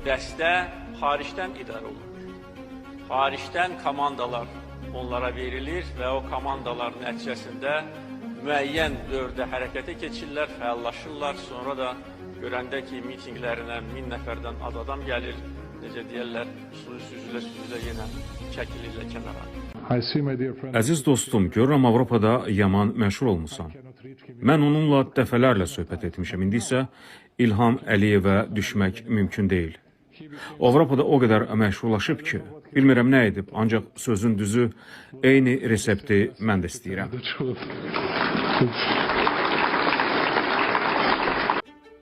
dəstə xaricdən idarə olunur. Xaricdən komandalar onlara verilir və o komandalar nəticəsində müəyyən dövrdə hərəkətə keçirlər, fəallaşırlar. Sonra da görəndə ki, mitinqlərinə 1000 nəfərdən az adam gəlir, necə deyərlər, süzülə yenə çəkilirlər kənara. Əziz dostum, görürəm Avropada yaman məşhur olmusan. Mən onunla dəfələrlə söhbət etmişəm. İndi isə İlham Əliyevə düşmək mümkün deyil. Avropada o qədər məşhurlaşıb ki, bilmirəm nə edib, ancaq sözün düzü eyni resepti mən də istəyirəm.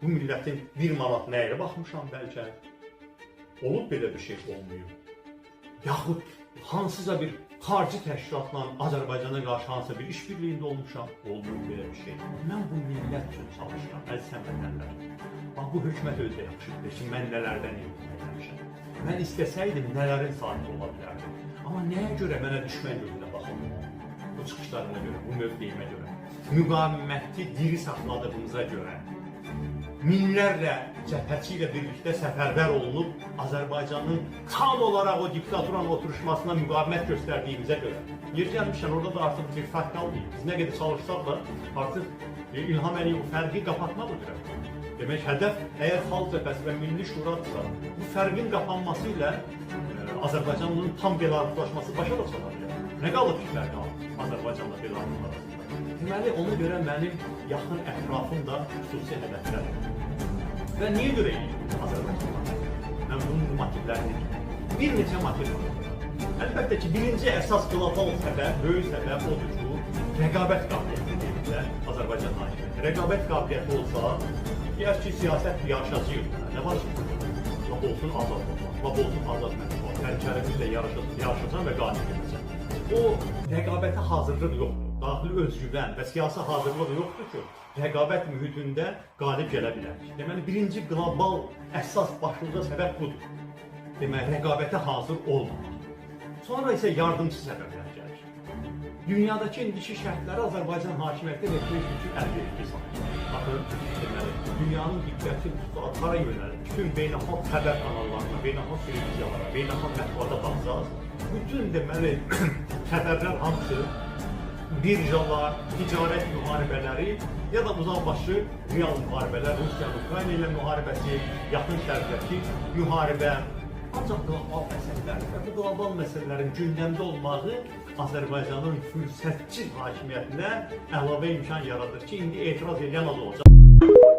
Bu millətin 1 manat nəyinə baxmışam bəlkə? Olub belə bir şey olmuyor. Yaxud hansısa bir xarici təşkilatla Azərbaycana qarşı hansısa bir işbirliyində olmuşam. Olmuyor belə bir şey. Mən bu millət üçün çalışıram, əziz həmvətənlər. Bax, bu hökumət özdə yaxşıdır ki, mən nələrdən eləmişəm. Mən istəsəydim nələrin sahibi ola bilərdim. Amma nəyə görə mənə düşmən gözünə baxılmır? Bu çıxışlarına görə, bu mövqeyimə görə, müqaviməti diri saxladığımıza görə, minlərlə cəbhəçi ilə birlikdə səfərbər olunub Azərbaycanın tam olaraq o diktaturanın oturuşmasına müqavimət göstərdiyimizə görə. Yer gəlmişən, orada da artıq bir fərq qalmayıb. Biz nə qədər çalışsaq da artıq İlham Əliyev fərqi qapatmaq üzrə. Demək, hədəf əgər Xalq Cəbhəsi və Milli Şuradırsa, bu fərqin qapanması ilə Azərbaycanın tam belaruslaşması başa da çala bilər. Nə qalıb ki, fərq qalıb Azərbaycanla Belarus arasında? Deməli, ona görə mənim yaxın ətrafımda xüsusi hədəflər var. Və niyə görə eləyir Azərbaycanlar? Mən bunun motivlərini bilmirəm. Bir neçə motiv var. Əlbəttə ki, birinci əsas qlobal səbəb, böyük səbəb odur ki, rəqabət qabiliyyəti deyirlər Azərbaycan hakimiyyəti. Rəqabət qabiliyyəti olsa, deyər ki, siyasət yarışacaq. Nə var ki, lap olsun azad olmaq, lap olsun azad mətbuat, həmkarımızla yarışacaq və qalib edəcək. O rəqabətə hazırlıq yoxdur. Daxili özgüvən və siyasi hazırlıq yoxdur ki, rəqabət mühitində qalib gələ bilər. Deməli, birinci qlobal əsas başlıca səbəb budur. Deməli, rəqabətə hazır olmamaq. Sonra isə yardımcı səbəblər gəlir. Dünyadakı indiki şərtləri Azərbaycan hakimiyyəti etmək üçün əlverişli sayılır. Baxın, deməli, dünyanın diqqəti xüsuslara yönəlir. Bütün beynəlxalq xəbər kanallarına, beynəlxalq televiziyalara, beynəlxalq mətbuata baxacağız. Bütün deməli, xəbərlər hamısı birjalar, ticarət müharibələri ya da uzaqbaşı real müharibələr, Rusiya-Ukrayna ilə müharibəsi, yaxın şərqdəki müharibə, ancaq qlobal məsələlər və bu qlobal məsələlərin gündəmdə olmağı Azərbaycanın fürsətçi hakimiyyətinə əlavə imkan yaradır ki, indi etiraz edən az olacaq.